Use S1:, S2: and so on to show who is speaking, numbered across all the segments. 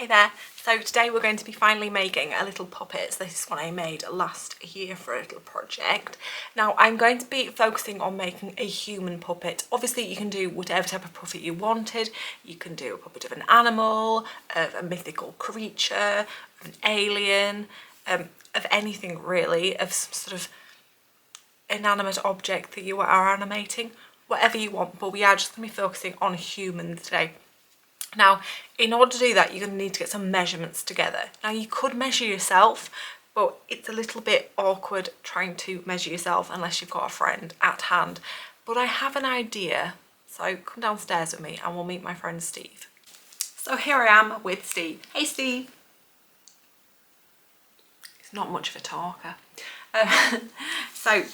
S1: Hey there, so today we're going to be finally making a little puppet. This is one I made last year for a little project. Now I'm going to be focusing on making a human puppet. Obviously you can do whatever type of puppet you wanted. You can do a puppet of an animal, of a mythical creature, of an alien, of anything really, of some sort of inanimate object that you are animating, whatever you want, but we are just going to be focusing on humans today. Now, in order to do that, you're going to need to get some measurements together. Now, you could measure yourself, but it's a little bit awkward trying to measure yourself unless you've got a friend at hand. But I have an idea, so come downstairs with me and we'll meet my friend Steve. So here I am with Steve. Hey, Steve. He's not much of a talker. So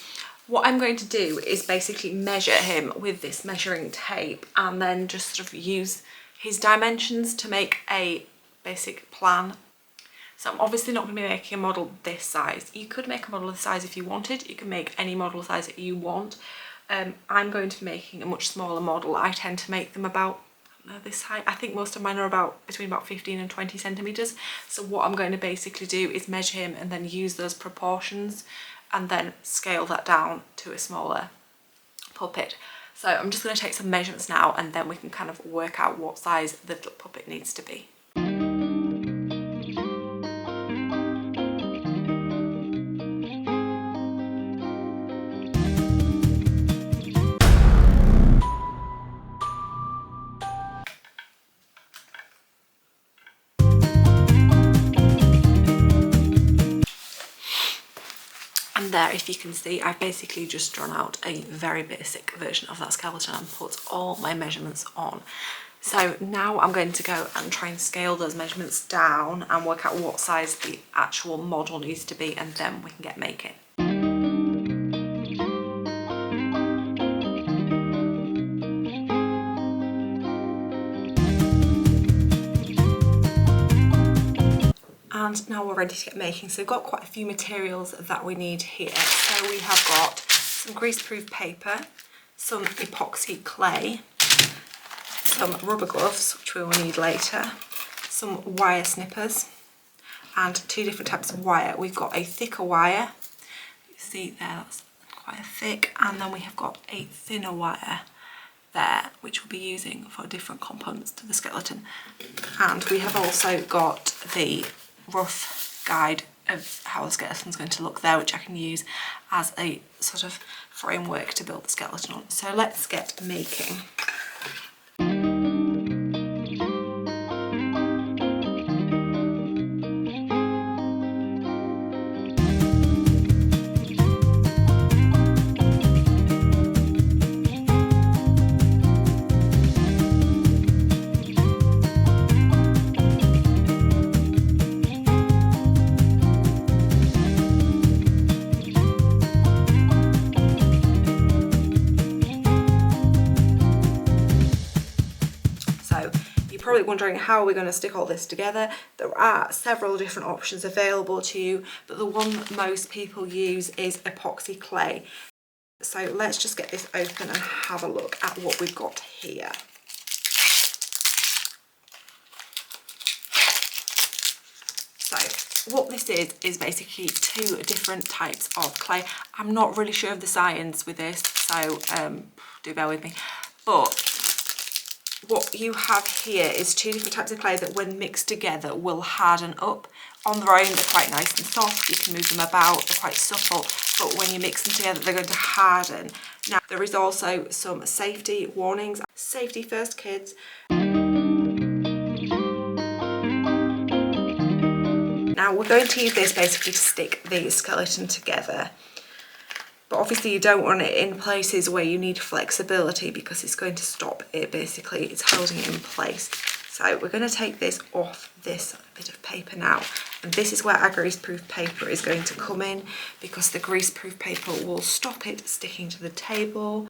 S1: what I'm going to do is basically measure him with this measuring tape and then just sort of use his dimensions to make a basic plan. So I'm obviously not going to be making a model this size. You could make a model this size if you wanted. You can make any model size that you want. I'm going to be making a much smaller model. I tend to make them about this height. I think most of mine are between about 15 and 20 centimeters. So what I'm going to basically do is measure him and then use those proportions and then scale that down to a smaller puppet. So I'm just going to take some measurements now and then we can kind of work out what size the little puppet needs to be. And there, if you can see, I've basically just drawn out a very basic version of that skeleton and put all my measurements on. So now I'm going to go and try and scale those measurements down and work out what size the actual model needs to be, and then we can get making. And now we're ready to get making. So we've got quite a few materials that we need here. So we have got some greaseproof paper, some epoxy clay, some rubber gloves, which we will need later, some wire snippers, and two different types of wire. We've got a thicker wire, you see there, that's quite thick, and then we have got a thinner wire there, which we'll be using for different components to the skeleton. And we have also got the rough guide of how the skeleton's going to look there, which I can use as a sort of framework to build the skeleton on. So let's get making. Probably wondering how we're going to stick all this together. There are several different options available to you, but the one most people use is epoxy clay. So let's just get this open and have a look at what we've got here. So what this is basically two different types of clay. I'm not really sure of the science with this, so do bear with me. But what you have here is two different types of clay that when mixed together will harden up. On their own they're quite nice and soft, you can move them about, they're quite supple, but when you mix them together they're going to harden. Now there is also some safety warnings. Safety first, kids. Now we're going to use this basically to stick the skeleton together. But obviously you don't want it in places where you need flexibility because it's going to stop it, basically it's holding it in place. So we're going to take this off this bit of paper now, and this is where our greaseproof paper is going to come in, because the greaseproof paper will stop it sticking to the table.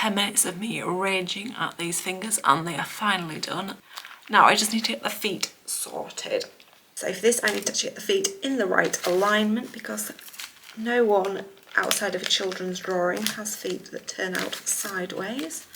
S1: 10 minutes of me raging at these fingers, and they are finally done. Now I just need to get the feet sorted. So for this I need to actually get the feet in the right alignment, because no one outside of a children's drawing has feet that turn out sideways.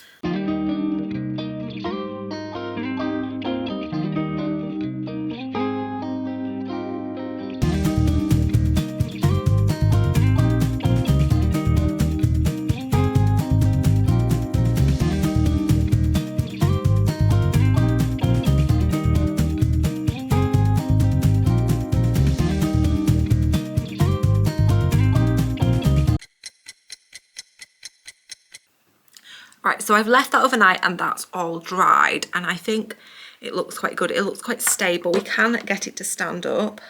S1: Right, so I've left that overnight and that's all dried, and I think it looks quite good. It looks quite stable. We can get it to stand up.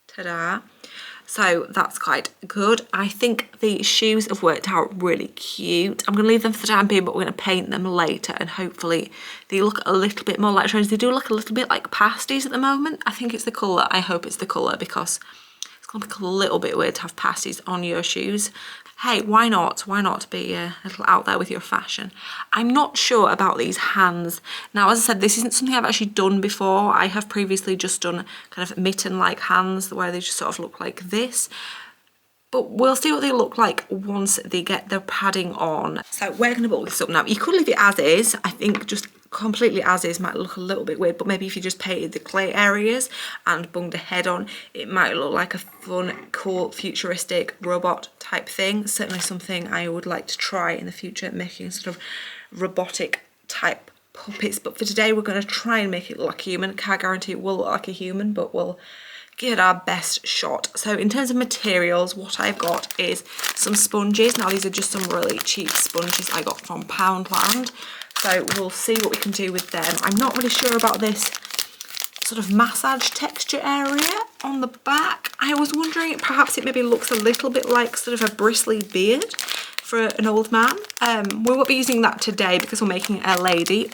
S1: Ta-da. So that's quite good. I think the shoes have worked out really cute. I'm going to leave them for the time being, but we're going to paint them later, and hopefully they look a little bit more like trainers. They do look a little bit like pasties at the moment. I think it's the colour. I hope it's the colour, because it's going to look a little bit weird to have pasties on your shoes. Hey, why not? Why not be a little out there with your fashion? I'm not sure about these hands. Now, as I said, this isn't something I've actually done before. I have previously just done kind of mitten-like hands where they just sort of look like this. But we'll see what they look like once they get their padding on. So we're going to bulk this up now. You could leave it as is. I think just completely as is might look a little bit weird, but maybe if you just painted the clay areas and bunged a head on, it might look like a fun, cool, futuristic robot type thing. Certainly something I would like to try in the future, making sort of robotic type puppets. But for today, we're going to try and make it look like human. Can't guarantee it will look like a human, but we'll give it our best shot. So in terms of materials, what I've got is some sponges. Now these are just some really cheap sponges I got from Poundland. So we'll see what we can do with them. I'm not really sure about this sort of massage texture area on the back. I was wondering, perhaps it maybe looks a little bit like sort of a bristly beard for an old man. We won't be using that today because we're making a lady,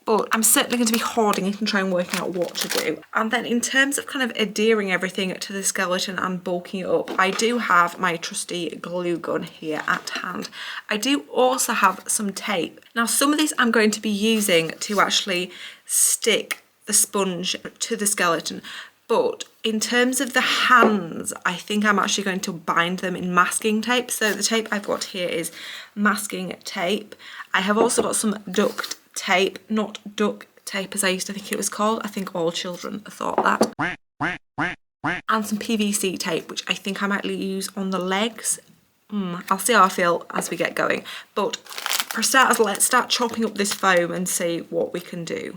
S1: but I'm certainly going to be hoarding it and try and work out what to do. And then in terms of kind of adhering everything to the skeleton and bulking it up, I do have my trusty glue gun here at hand. I do also have some tape. Now some of this I'm going to be using to actually stick the sponge to the skeleton, but in terms of the hands, I think I'm actually going to bind them in masking tape. So the tape I've got here is masking tape. I have also got some duct tape, not duck tape as I used to think it was called. I think all children thought that. And some PVC tape, which I think I might use on the legs. I'll see how I feel as we get going. But for starters, let's start chopping up this foam and see what we can do.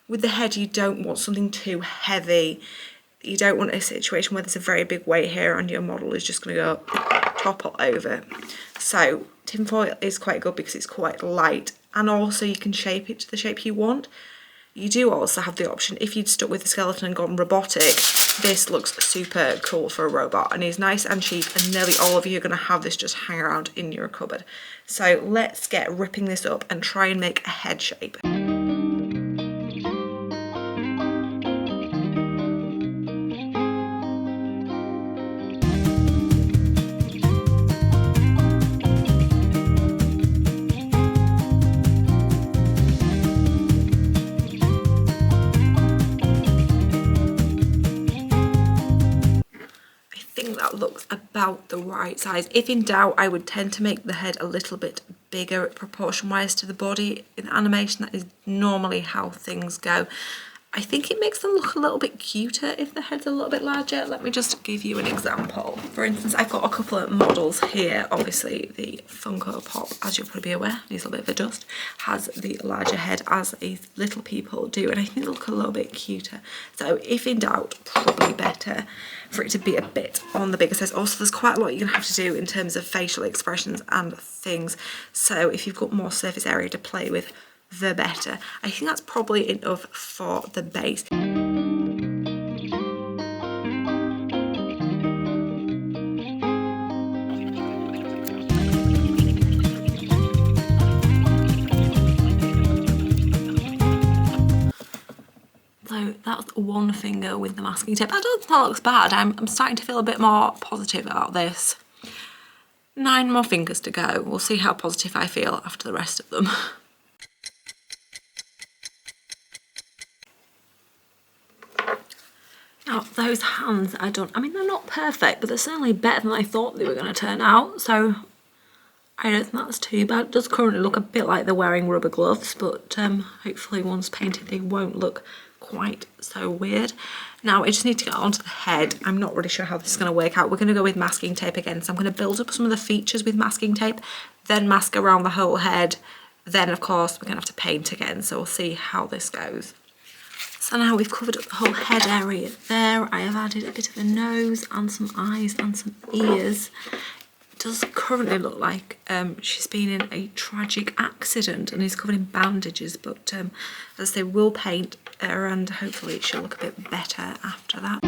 S1: With the head, you don't want something too heavy. You don't want a situation where there's a very big weight here and your model is just going to go topple over. So tinfoil is quite good because it's quite light, and also you can shape it to the shape you want. You do also have the option, if you'd stuck with the skeleton and gone robotic, this looks super cool for a robot and is nice and cheap, and nearly all of you are going to have this just hang around in your cupboard. So let's get ripping this up and try and make a head shape. about the right size. If in doubt, I would tend to make the head a little bit bigger proportion wise to the body. In animation, that is normally how things go. I think it makes them look a little bit cuter if the head's a little bit larger. Let me just give you an example. For instance, I've got a couple of models here. Obviously, the Funko Pop, as you'll probably be aware, needs a little bit of a dust, has the larger head as these little people do, and I think they look a little bit cuter. So if in doubt, probably better for it to be a bit on the bigger size. Also, there's quite a lot you're gonna have to do in terms of facial expressions and things. So if you've got more surface area to play with, the better. I think that's probably enough for the base. So that's one finger with the masking tape. I don't think that looks bad. I'm starting to feel a bit more positive about this. 9 more fingers to go. We'll see how positive I feel after the rest of them. Now, those hands I don't, I mean, they're not perfect, but they're certainly better than I thought they were going to turn out, so I don't think that's too bad. It does currently look a bit like they're wearing rubber gloves, but hopefully once painted they won't look quite so weird. Now, I just need to get onto the head. I'm not really sure how this is going to work out. We're going to go with masking tape again, so I'm going to build up some of the features with masking tape, then mask around the whole head, then of course we're going to have to paint again, so we'll see how this goes. So now we've covered up the whole head area there. I have added a bit of a nose and some eyes and some ears. It does currently look like she's been in a tragic accident and is covered in bandages, but as I say, we'll paint her and hopefully she'll look a bit better after that.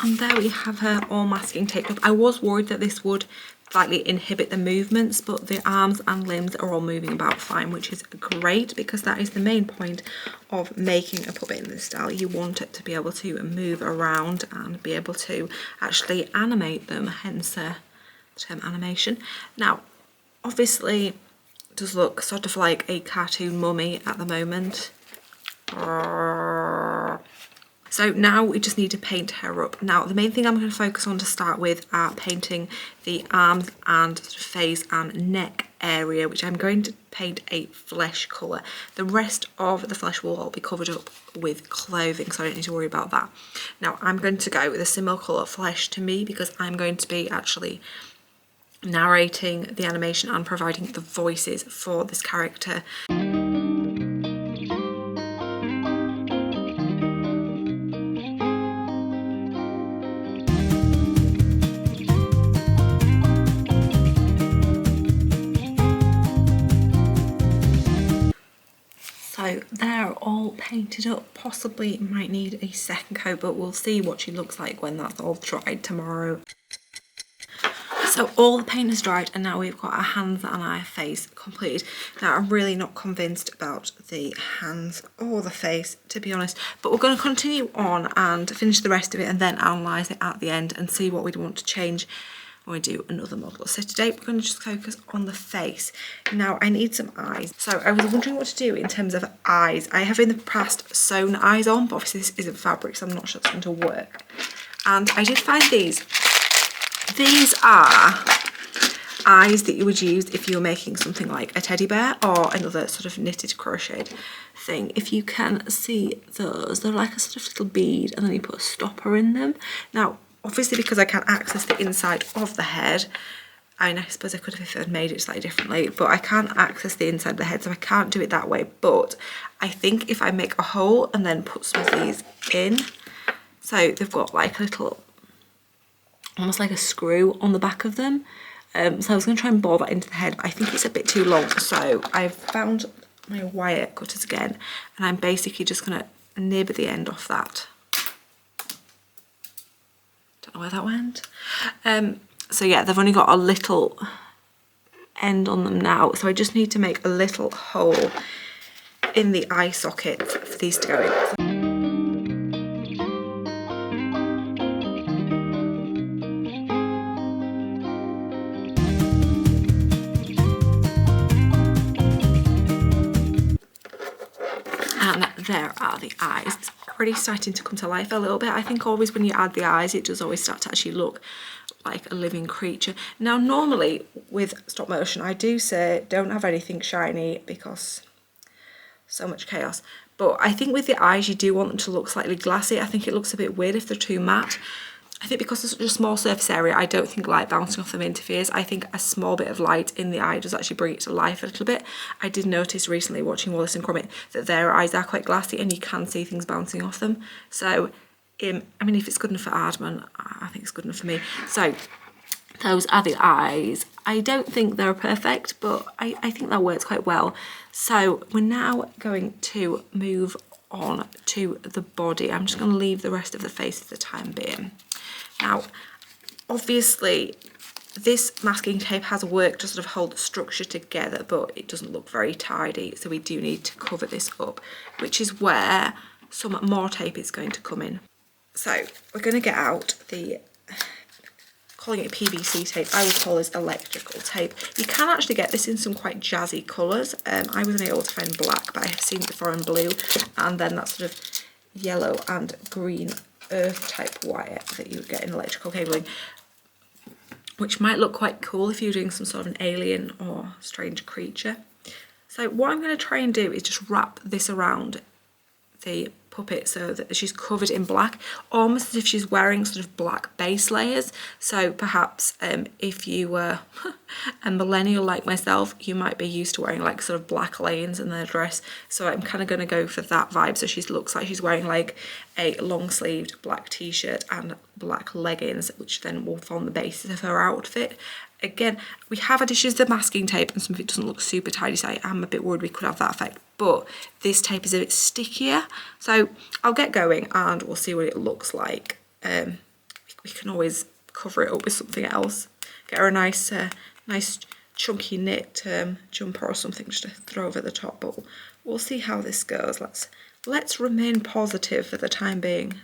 S1: And there we have her all masking taped up. I was worried that this would slightly inhibit the movements, but the arms and limbs are all moving about fine, which is great because that is the main point of making a puppet in this style. You want it to be able to move around and be able to actually animate them, hence the term animation. Now, obviously, it does look sort of like a cartoon mummy at the moment. So now we just need to paint her up. Now, the main thing I'm going to focus on to start with are painting the arms and face and neck area, which I'm going to paint a flesh colour. The rest of the flesh will all be covered up with clothing, so I don't need to worry about that. Now, I'm going to go with a similar colour flesh to me because I'm going to be actually narrating the animation and providing the voices for this character. So they're all painted up. Possibly might need a second coat, but we'll see what she looks like when that's all dried tomorrow. So all the paint is dried and now we've got our hands and our face completed. Now, I'm really not convinced about the hands or the face, to be honest, but we're going to continue on and finish the rest of it and then analyse it at the end and see what we'd want to change when we do another model. So today we're going to just focus on the face. Now, I need some eyes. So I was wondering what to do in terms of eyes. I have in the past sewn eyes on, but obviously this isn't fabric, so I'm not sure it's going to work. And I did find these. These are eyes that you would use if you were making something like a teddy bear or another sort of knitted crocheted thing. If you can see those, they're like a sort of little bead and then you put a stopper in them. Now, obviously because I can't access the inside of the head, I mean, I suppose I could have if I'd made it slightly differently, but I can't access the inside of the head, so I can't do it that way. But I think if I make a hole and then put some of these in, so they've got like a little, almost like a screw on the back of them. So I was going to try and bore that into the head, but I think it's a bit too long. So I've found my wire cutters again, and I'm basically just going to nib the end off that. Don't know where that went. So yeah, they've only got a little end on them now, so I just need to make a little hole in the eye socket for these to go in. And there are the eyes. It's already starting to come to life a little bit. I think always when you add the eyes, it does always start to actually look like a living creature. Now, normally with stop motion, I do say don't have anything shiny because so much chaos. But I think with the eyes, you do want them to look slightly glassy. I think it looks a bit weird if they're too matte. I think because it's such a small surface area, I don't think light bouncing off them interferes. I think a small bit of light in the eye does actually bring it to life a little bit. I did notice recently watching Wallace and Gromit that their eyes are quite glassy and you can see things bouncing off them. So, I mean, if it's good enough for Aardman, I think it's good enough for me. So, those are the eyes. I don't think they're perfect, but I think that works quite well. So, we're now going to move on to the body. I'm just going to leave the rest of the face for the time being. Now, obviously, this masking tape has worked to sort of hold the structure together, but it doesn't look very tidy, so we do need to cover this up, which is where some more tape is going to come in. So, we're going to get out the, calling it PVC tape, I would call this electrical tape. You can actually get this in some quite jazzy colours. I wasn't able to find black, but I have seen it before in blue, and then that sort of yellow and green earth type wire that you would get in electrical cabling, which might look quite cool if you're doing some sort of an alien or strange creature. So what I'm going to try and do is just wrap this around the puppet so that she's covered in black, almost as if she's wearing sort of black base layers. So perhaps if you were a millennial like myself, you might be used to wearing like sort of black layers in their dress. So I'm kind of going to go for that vibe. So she looks like she's wearing like a long sleeved black t-shirt and black leggings, which then will form the basis of her outfit. Again, we have additions to masking tape and some of it doesn't look super tidy, so I am a bit worried we could have that effect, but this tape is a bit stickier, so I'll get going and we'll see what it looks like. We can always cover it up with something else, get her a nice chunky knit jumper or something just to throw over the top, but we'll see how this goes. Let's remain positive for the time being.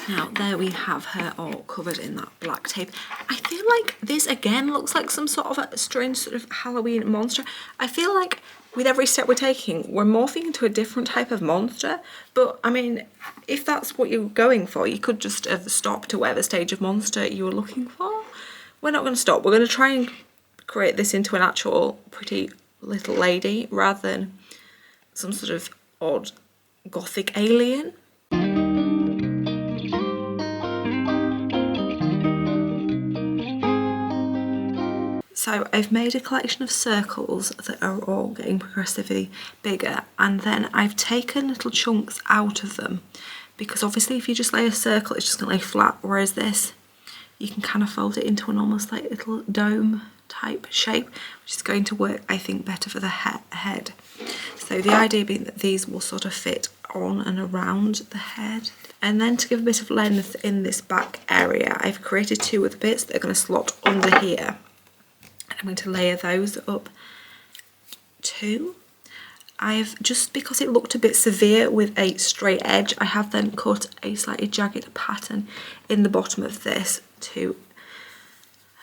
S1: Now, there we have her all covered in that black tape. I feel like this again looks like some sort of a strange sort of Halloween monster. I feel like with every step we're taking, we're morphing into a different type of monster. But, I mean, if that's what you're going for, you could just have stopped to whatever stage of monster you were looking for. We're not going to stop. We're going to try and create this into an actual pretty little lady rather than some sort of odd gothic alien. So I've made a collection of circles that are all getting progressively bigger, and then I've taken little chunks out of them because obviously if you just lay a circle it's just going to lay flat, whereas this you can kind of fold it into an almost like little dome type shape, which is going to work I think better for the head. So the idea being that these will sort of fit on and around the head. And then to give a bit of length in this back area, I've created two other bits that are going to slot under here. I'm going to layer those up too. I've, just because it looked a bit severe with a straight edge, I have then cut a slightly jagged pattern in the bottom of this to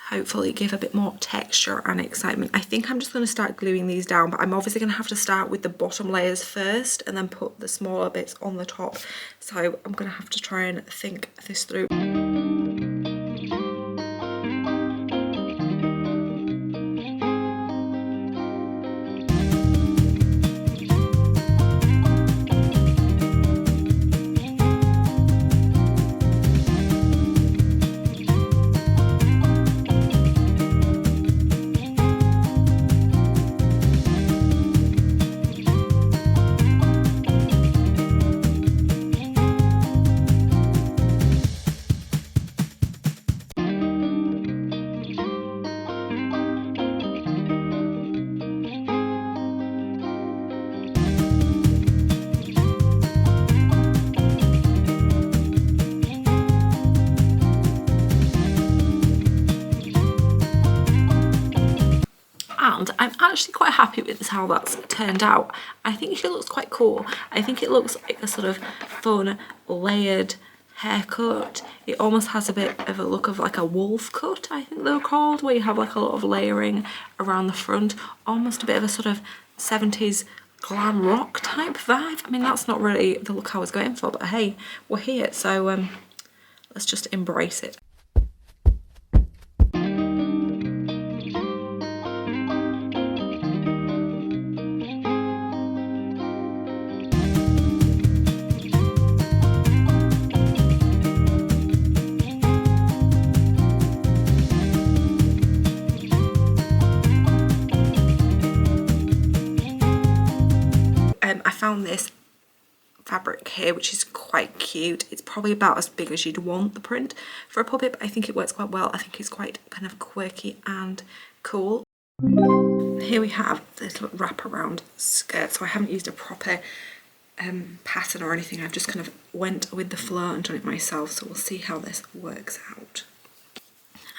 S1: hopefully give a bit more texture and excitement. I think I'm just going to start gluing these down, but I'm obviously going to have to start with the bottom layers first and then put the smaller bits on the top. So I'm going to have to try and think this through. And I'm actually quite happy with how that's turned out. I think she looks quite cool. I think it looks like a sort of fun layered haircut. It almost has a bit of a look of like a wolf cut, I think they're called, where you have like a lot of layering around the front, almost a bit of a sort of 70s glam rock type vibe. I mean, that's not really the look I was going for, but hey, we're here, so let's just embrace it. I found this fabric here, which is quite cute. It's probably about as big as you'd want the print for a puppet, but I think it works quite well. I think it's quite kind of quirky and cool. Here we have this little wraparound skirt. So I haven't used a proper pattern or anything. I've just kind of went with the flow and done it myself. So we'll see how this works out.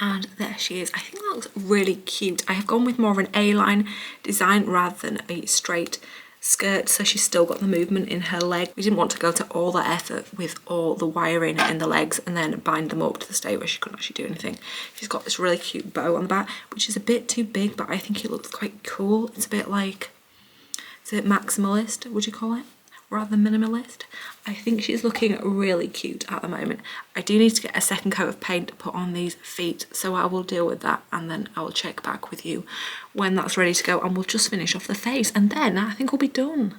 S1: And there she is. I think that looks really cute. I have gone with more of an A-line design rather than a straight skirt, so she's still got the movement in her leg. We didn't want to go to all that effort with all the wiring in the legs and then bind them up to the state where she couldn't actually do anything. She's got this really cute bow on the back, which is a bit too big, but I think it looks quite cool. It's a bit like, is it maximalist, would you call it? Rather than minimalist. I think she's looking really cute at the moment. I do need to get a second coat of paint put on these feet, so I will deal with that and then I will check back with you when that's ready to go, and we'll just finish off the face and then I think we'll be done.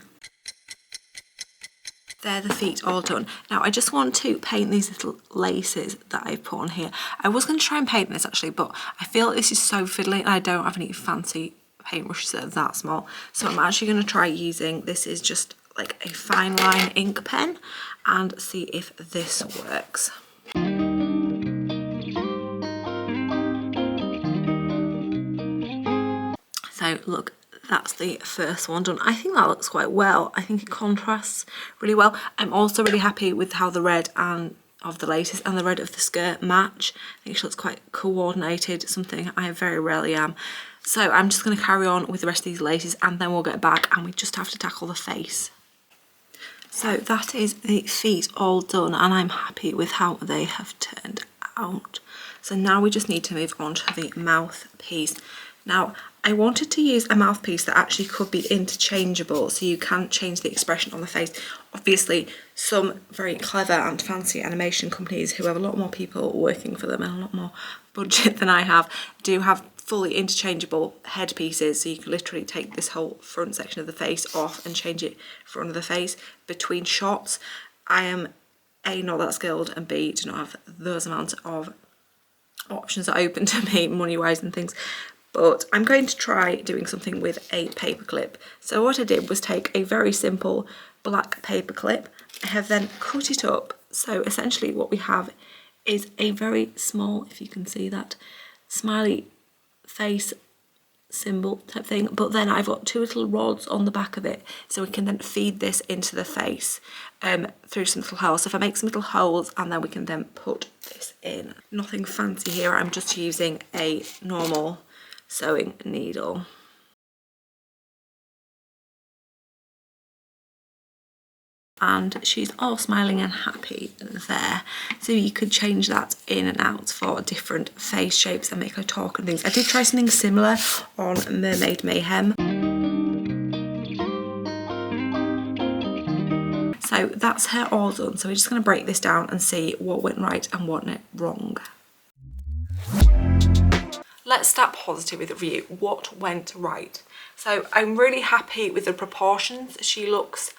S1: They're the feet all done. Now I just want to paint these little laces that I've put on here. I was going to try and paint this actually, but I feel like this is so fiddly and I don't have any fancy paintbrushes that are that small, so I'm actually going to try using, this is just like a fine line ink pen, and see if this works. So look, that's the first one done. I think that looks quite well. I think it contrasts really well. I'm also really happy with how the red and of the laces and the red of the skirt match. I think she looks quite coordinated, something I very rarely am. So I'm just going to carry on with the rest of these laces and then we'll get back and we just have to tackle the face. So that is the feet all done and I'm happy with how they have turned out. So now we just need to move on to the mouth piece. Now I wanted to use a mouthpiece that actually could be interchangeable, so you can change the expression on the face. Obviously some very clever and fancy animation companies who have a lot more people working for them and a lot more budget than I have do have fully interchangeable headpieces, so you can literally take this whole front section of the face off and change it front of the face between shots. I am A, not that skilled, and B, do not have those amounts of options that are open to me money wise and things, but I'm going to try doing something with a paper clip. So what I did was take a very simple black paper clip. I have then cut it up, so essentially what we have is a very small, if you can see that, smiley face symbol type thing, but then I've got two little rods on the back of it, so we can then feed this into the face through some little holes. So if I make some little holes and then we can then put this in. Nothing fancy here, I'm just using a normal sewing needle. And she's all smiling and happy there, so you could change that in and out for different face shapes and make her talk and things. I did try something similar on Mermaid Mayhem. So that's her all done, so we're just going to break this down and see what went right and what went wrong. Let's start positive with the review. What went right? So I'm really happy with the proportions. She looks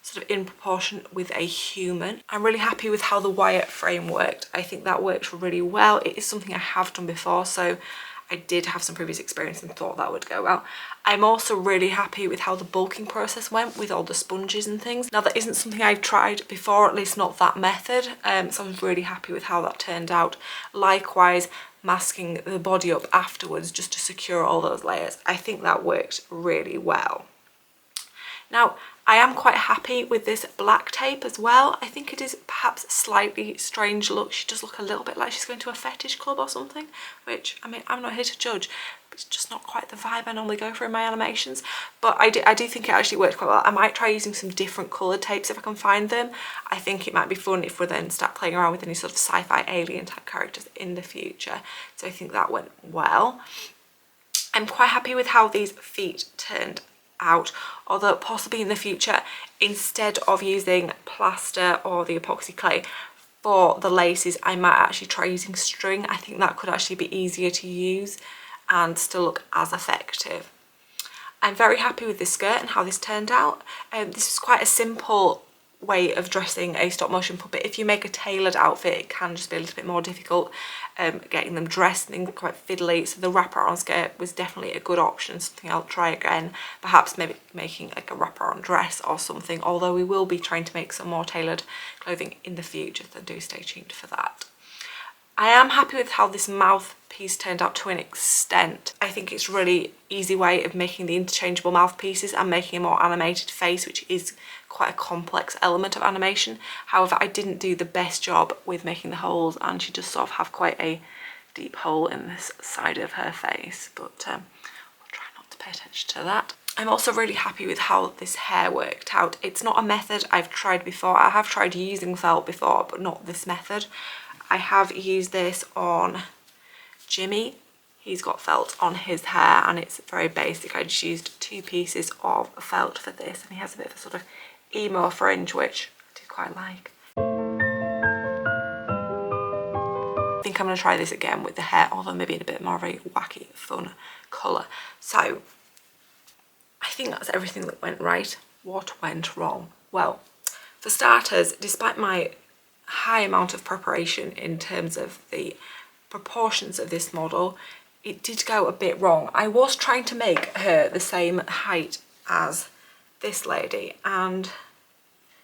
S1: sort of in proportion with a human. I'm really happy with how the wire frame worked. I think that worked really well. It is something I have done before, so I did have some previous experience and thought that would go well. I'm also really happy with how the bulking process went with all the sponges and things. Now that isn't something I've tried before, at least not that method, so I was really happy with how that turned out. Likewise, masking the body up afterwards just to secure all those layers. I think that worked really well. Now, I am quite happy with this black tape as well. I think it is perhaps a slightly strange look. She does look a little bit like she's going to a fetish club or something, which, I mean, I'm not here to judge, but it's just not quite the vibe I normally go for in my animations. But I do think it actually worked quite well. I might try using some different coloured tapes if I can find them. I think it might be fun if we then start playing around with any sort of sci-fi alien type characters in the future. So I think that went well. I'm quite happy with how these feet turned out, although possibly in the future, instead of using plaster or the epoxy clay for the laces, I might actually try using string. I think that could actually be easier to use and still look as effective. I'm very happy with this skirt and how this turned out. This is quite a simple way of dressing a stop motion puppet. If you make a tailored outfit, it can just be a little bit more difficult getting them dressed and quite fiddly, so the wraparound skirt was definitely a good option, something I'll try again, perhaps maybe making like a wraparound dress or something, although we will be trying to make some more tailored clothing in the future, so do stay tuned for that. I am happy with how this mouthpiece turned out to an extent. I think it's a really easy way of making the interchangeable mouthpieces and making a more animated face, which is quite a complex element of animation. However, I didn't do the best job with making the holes, and she does sort of have quite a deep hole in this side of her face, but we'll try not to pay attention to that. I'm also really happy with how this hair worked out. It's not a method I've tried before. I have tried using felt before, but not this method. I have used this on Jimmy. He's got felt on his hair and it's very basic. I just used 2 pieces of felt for this, and he has a bit of a sort of emo fringe, which I do quite like. I think I'm going to try this again with the hair, although maybe in a bit more of a wacky, fun colour. So I think that's everything that went right. What went wrong? Well, for starters, despite my high amount of preparation in terms of the proportions of this model, it did go a bit wrong. I was trying to make her the same height as this lady and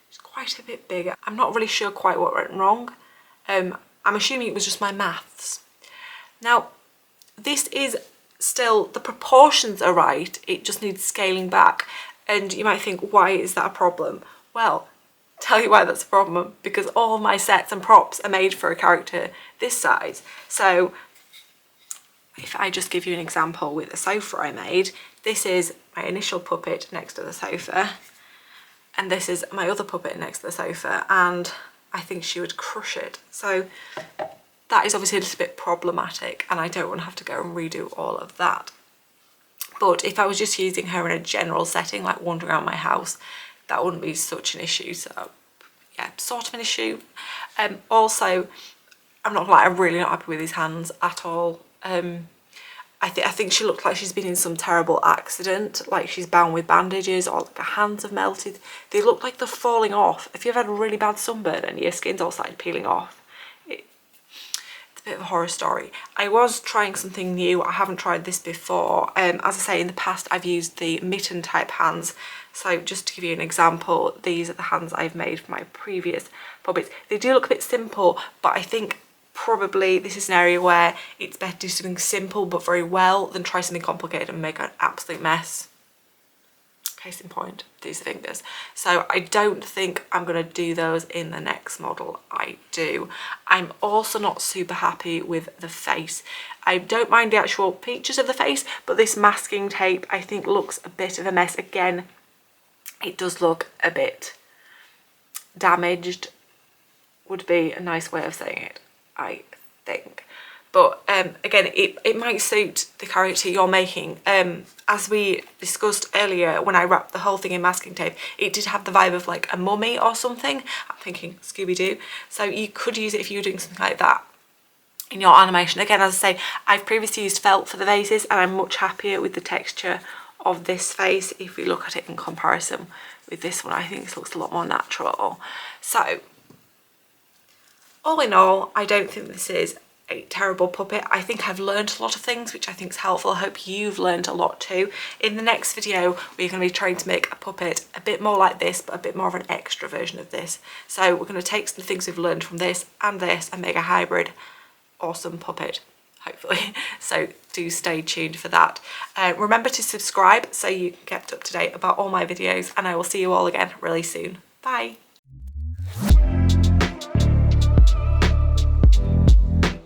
S1: it's quite a bit bigger. I'm not really sure quite what went wrong. I'm assuming it was just my maths. Now, this is still, the proportions are right, it just needs scaling back, and you might think, why is that a problem? Well, tell you why that's a problem, because all my sets and props are made for a character this size. So if I just give you an example with a sofa I made, this is my initial puppet next to the sofa, and this is my other puppet next to the sofa, and I think she would crush it. So that is obviously a little bit problematic, and I don't want to have to go and redo all of that. But if I was just using her in a general setting, like wandering around my house, that wouldn't be such an issue. So yeah, sort of an issue. Also, I'm not like, I'm really not happy with his hands at all. I think she looked like she's been in some terrible accident, like she's bound with bandages, or like her hands have melted. They look like they're falling off. If you've had a really bad sunburn and your skin's all started peeling off, it's a bit of a horror story. I was trying something new. I haven't tried this before. As I say, in the past I've used the mitten type hands. So just to give you an example, these are the hands I've made for my previous puppets. They do look a bit simple, but I think probably this is an area where it's better to do something simple but very well than try something complicated and make an absolute mess. Case in point, these are fingers. So I don't think I'm going to do those in the next model I do. I'm also not super happy with the face. I don't mind the actual features of the face, but this masking tape I think looks a bit of a mess. Again, it does look a bit damaged, would be a nice way of saying it, I think. But again, it might suit the character you're making. As we discussed earlier, when I wrapped the whole thing in masking tape, it did have the vibe of like a mummy or something. I'm thinking Scooby-Doo. So you could use it if you were doing something like that in your animation. Again, as I say, I've previously used felt for the vases and I'm much happier with the texture of this face. If we look at it in comparison with this one, I think this looks a lot more natural. So all in all, I don't think this is a terrible puppet. I think I've learned a lot of things, which I think is helpful. I hope you've learned a lot too. In the next video, we're going to be trying to make a puppet a bit more like this, but a bit more of an extra version of this. So we're going to take some things we've learned from this and make a hybrid awesome puppet, hopefully. So do stay tuned for that. Remember to subscribe so you get up to date about all my videos, and I will see you all again really soon. Bye.